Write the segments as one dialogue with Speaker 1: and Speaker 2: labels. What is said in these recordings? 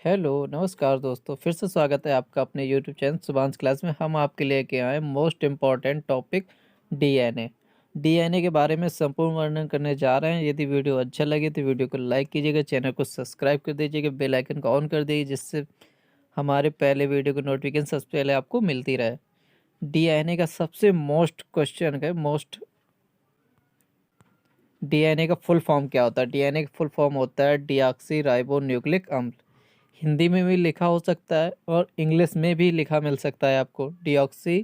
Speaker 1: Hello नमस्कार दोस्तों, फिर से स्वागत है आपका अपने यूट्यूब चैनल सुभांश क्लास में। हम आपके लेके आए most important topic DNA. DNA के बारे में संपूर्ण वर्णन करने जा रहे हैं। यदि वीडियो अच्छा लगे तो वीडियो को लाइक कीजिएगा, चैनल को सब्सक्राइब कर दीजिएगा, बेल आइकन को ऑन कर दीजिए, जिससे हमारे पहले वीडियो की नोटिफिकेशन सबसे पहले आपको मिलती रहे। डीएनए का सबसे मोस्ट क्वेश्चन है डीएनए का फुल फॉर्म क्या होता है। डीएनए का फुल फॉर्म होता है डीऑक्सी राइबो न्यूक्लिक अम्ल। हिंदी में भी लिखा हो सकता है और इंग्लिश में भी लिखा मिल सकता है आपको, deoxy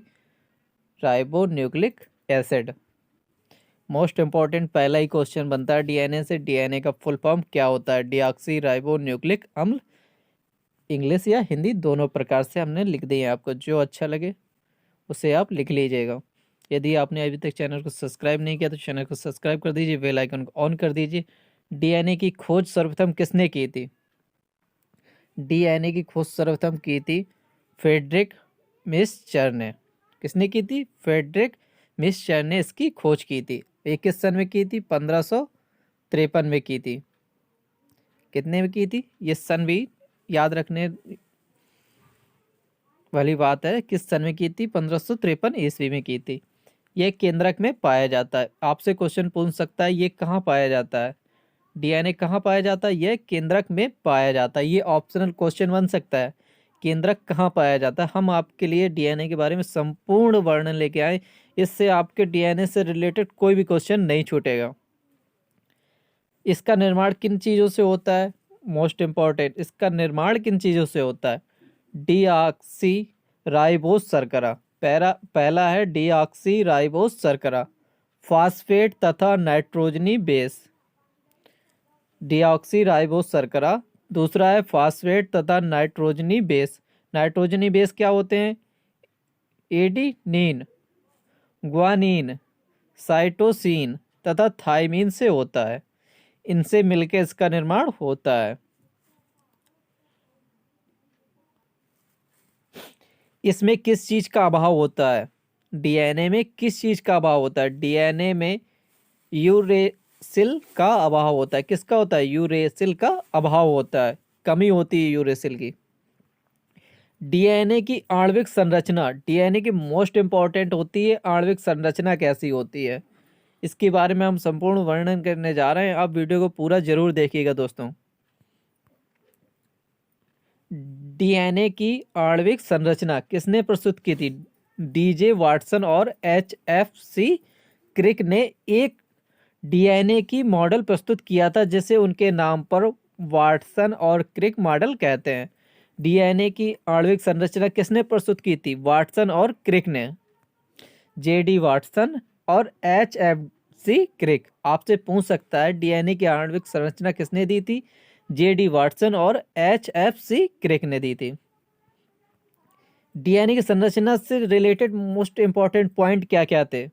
Speaker 1: ribo nucleic acid. Most important पहला ही क्वेश्चन बनता है डीएनए से, डीएनए का फुल फॉर्म क्या होता है। डीऑक्सी राइबो न्यूक्लिक अम्ल इंग्लिश या हिंदी दोनों प्रकार से हमने लिख दिए हैं, आपको जो अच्छा लगे उसे आप लिख लीजिएगा। यदि आपने अभी तक चैनल को सब्सक्राइब नहीं किया तो चैनल को सब्सक्राइब कर दीजिए, बेल आइकन को ऑन कर दीजिए। डीएनए की खोज सर्वप्रथम किसने की थी? डीएनए की खोज सर्वप्रथम की थी फ्रेडरिक मिस्चर ने। किसने की थी? फ्रेडरिक मिस्चर ने इसकी खोज की थी। ये किस सन में की थी? 1553 में की थी। कितने में की थी? ये सन भी याद रखने वाली बात है। किस सन में की थी? 1553 ईस्वी में की थी। यह केंद्रक में पाया जाता है। आपसे क्वेश्चन पूछ सकता है ये कहाँ पाया जाता है, डीएनए कहाँ पाया जाता है? यह केंद्रक में पाया जाता है। ये ऑप्शनल क्वेश्चन बन सकता है, केंद्रक कहाँ पाया जाता है। हम आपके लिए डीएनए के बारे में संपूर्ण वर्णन लेके आए, इससे आपके डीएनए से रिलेटेड कोई भी क्वेश्चन नहीं छूटेगा। इसका निर्माण किन चीज़ों से होता है? मोस्ट इम्पॉर्टेंट, इसका निर्माण किन चीज़ों से होता है? डीऑक्सी राइबोस शर्करा। पहला है डीऑक्सी राइबोस शर्करा, फास्फेट तथा नाइट्रोजनी बेस। डीऑक्सी राइबोस शर्करा। दूसरा है फास्फेट तथा नाइट्रोजनी बेस। नाइट्रोजनी बेस क्या होते हैं? एडिनिन, ग्वानिन, साइटोसिन तथा थाइमिन से होता है। इनसे मिलकर इसका निर्माण होता है। इसमें किस चीज का अभाव होता है? डीएनए में किस चीज का अभाव होता है? डीएनए में यूरेसिल का अभाव होता है। किसका होता है? यूरेसिल का अभाव होता है, कमी होती है यूरेसिल की। डीएनए की आणविक संरचना, डीएनए की मोस्ट इंपॉर्टेंट होती है आणविक संरचना कैसी होती है, इसके बारे में हम संपूर्ण वर्णन करने जा रहे हैं। आप वीडियो को पूरा जरूर देखिएगा दोस्तों। डीएनए की आणविक संरचना किसने प्रस्तुत की थी? डीजे वाटसन और HFC क्रिक ने एक डीएनए की मॉडल प्रस्तुत किया था, जिसे उनके नाम पर वाटसन और क्रिक मॉडल कहते हैं। डीएनए की आणविक संरचना किसने प्रस्तुत की थी? वाटसन और क्रिक ने। JD वाटसन और HFC क्रिक। आपसे पूछ सकता है डीएनए की आणविक संरचना किसने दी थी? JD वाटसन और HFC क्रिक ने दी थी। डीएनए की संरचना से रिलेटेड मोस्ट इंपॉर्टेंट पॉइंट क्या क्या थे?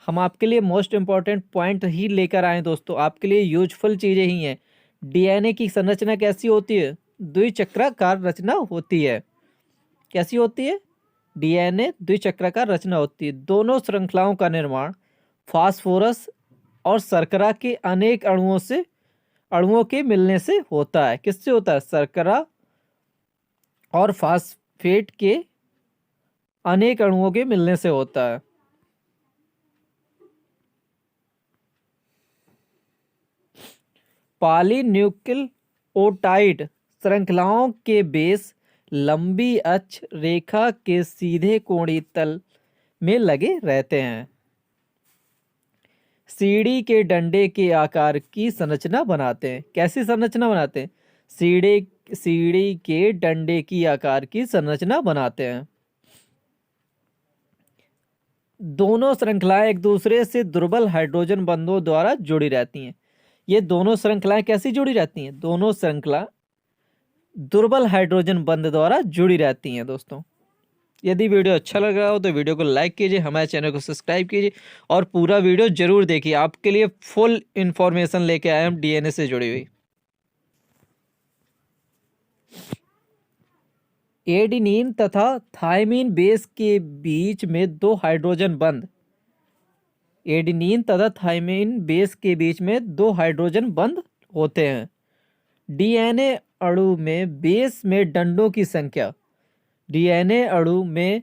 Speaker 1: हम आपके लिए मोस्ट इंपॉर्टेंट पॉइंट ही लेकर आए दोस्तों, आपके लिए यूजफुल चीजें ही हैं। डीएनए की संरचना कैसी होती है? द्विचक्राकार रचना होती है। कैसी होती है? डीएनए द्विचक्राकार रचना होती है। दोनों श्रृंखलाओं का निर्माण फास्फोरस और शर्करा के अनेक अणुओं के मिलने से होता है। किससे होता है? शर्करा और फास्फेट के अनेक अणुओं के मिलने से होता है। पॉलीन्यूक्लियोटाइड श्रृंखलाओं के बेस लंबी अक्ष रेखा के सीधे कोणीय तल में लगे रहते हैं। सीढ़ी के डंडे के आकार की संरचना बनाते हैं। कैसी संरचना बनाते हैं? सीढ़ी के डंडे की आकार की संरचना बनाते हैं। दोनों श्रृंखलाएं एक दूसरे से दुर्बल हाइड्रोजन बंधों द्वारा जुड़ी रहती हैं। ये दोनों श्रृंखलाएं कैसी जुड़ी रहती हैं? दोनों श्रृंखला दुर्बल हाइड्रोजन बंध द्वारा जुड़ी रहती हैं दोस्तों। यदि वीडियो अच्छा लग रहा हो तो वीडियो को लाइक कीजिए, हमारे चैनल को सब्सक्राइब कीजिए और पूरा वीडियो जरूर देखिए। आपके लिए फुल इंफॉर्मेशन लेके आए हम डीएनए से जुड़ी हुई। एडिनिन तथा थाइमिन बेस के बीच में दो हाइड्रोजन बंध, एडिनिन तथा थाइमिन बेस के बीच में दो हाइड्रोजन बंध होते हैं। डीएनए अणु में बेस में डंडों की संख्या, डीएनए अणु में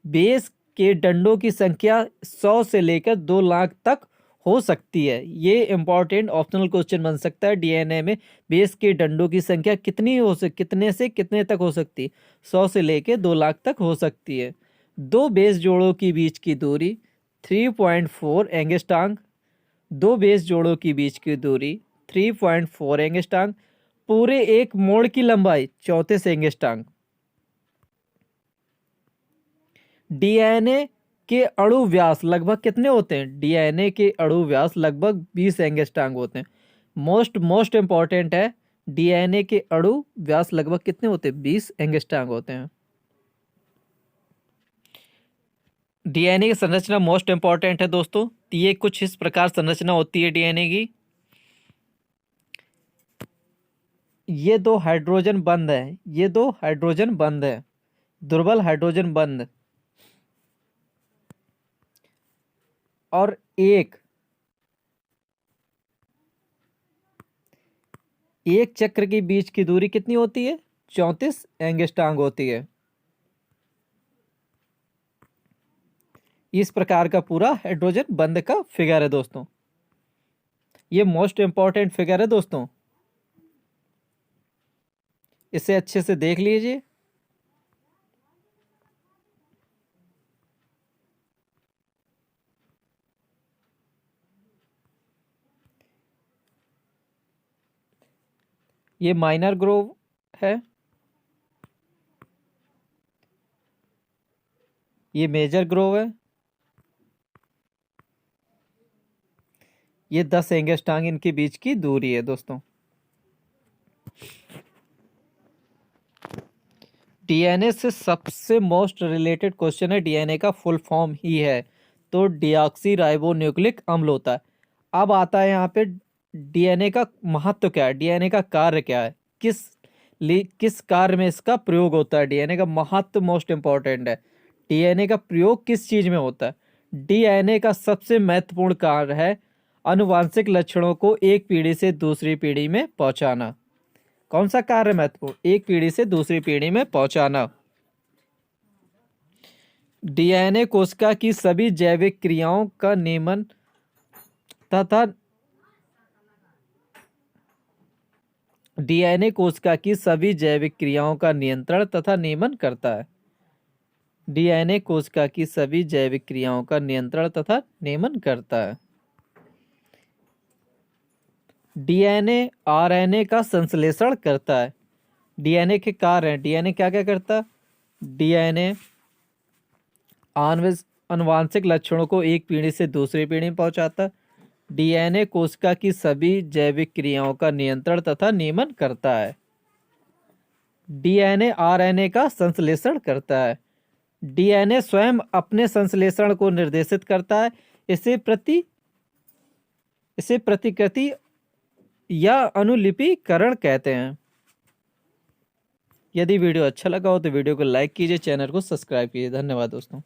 Speaker 1: बेस के डंडों की संख्या 100 से लेकर 2 लाख तक हो सकती है। ये इंपॉर्टेंट ऑप्शनल क्वेश्चन बन सकता है। डीएनए में बेस के डंडों की संख्या कितने से कितने तक हो सकती है? 100 से लेकर 2 लाख तक हो सकती है। दो बेस जोड़ों के बीच की दूरी 3.4 एंगस्ट्रॉम, दो बेस जोड़ों के बीच की दूरी 3.4 एंगस्ट्रॉम, पूरे एक मोड़ की लंबाई 34 एंगस्ट्रॉम। डीएनए के अणु व्यास लगभग कितने होते हैं? डीएनए के अणु व्यास लगभग 20 एंगस्ट्रॉम होते हैं। मोस्ट इंपॉर्टेंट है, डीएनए के अणु व्यास लगभग कितने होते हैं? 20 एंगस्ट्रॉम होते हैं। डीएनए की संरचना मोस्ट इंपॉर्टेंट है दोस्तों। ये कुछ इस प्रकार संरचना होती है डीएनए की। ये दो हाइड्रोजन बंद है, ये दो हाइड्रोजन बंद है, दुर्बल हाइड्रोजन बंद, और एक चक्र के बीच की दूरी कितनी होती है? 34 एंगस्ट्रॉम होती है। इस प्रकार का पूरा हाइड्रोजन बंद का फिगर है दोस्तों। ये मोस्ट इंपॉर्टेंट फिगर है दोस्तों, इसे अच्छे से देख लीजिए। ये माइनर ग्रोव है, ये मेजर ग्रोव है। ये 10 एंगस्ट्रॉम इनके बीच की दूरी है दोस्तों। डीएनए से सबसे मोस्ट रिलेटेड क्वेश्चन है, डीएनए का फुल फॉर्म ही है, तो डीऑक्सी राइबो न्यूक्लिक अम्ल होता है। अब आता है यहाँ पे डीएनए का महत्व क्या है, डीएनए का कार्य क्या है, किस कार्य में इसका प्रयोग होता है। डीएनए का महत्व मोस्ट इंपॉर्टेंट है। डीएनए का प्रयोग किस चीज में होता है? डीएनए का सबसे महत्वपूर्ण कार्य है आनुवांशिक लक्षणों को एक पीढ़ी से दूसरी पीढ़ी में पहुंचाना। कौन सा कार्य महत्वपूर्ण? एक पीढ़ी से दूसरी पीढ़ी में पहुंचाना। डीएनए कोशिका की सभी जैविक क्रियाओं का नियमन तथा डीएनए कोशिका की सभी जैविक क्रियाओं का नियंत्रण तथा नियमन करता है। डीएनए कोशिका की सभी जैविक क्रियाओं का नियंत्रण तथा नियमन करता है। डीएनए आरएनए का संश्लेषण करता है। डीएनए के कार्य हैं, डीएनए क्या क्या करता है? डीएनए आनुवांशिक लक्षणों को एक पीढ़ी से दूसरी पीढ़ी में पहुंचाता है। डीएनए कोशिका की सभी जैविक क्रियाओं का नियंत्रण तथा नियमन करता है। डीएनए आरएनए का संश्लेषण करता है। डीएनए स्वयं अपने संश्लेषण को निर्देशित करता है। इसे प्रतिकृति या अनुलिपिकरण कहते हैं। यदि वीडियो अच्छा लगा हो तो वीडियो को लाइक कीजिए, चैनल को सब्सक्राइब कीजिए। धन्यवाद दोस्तों।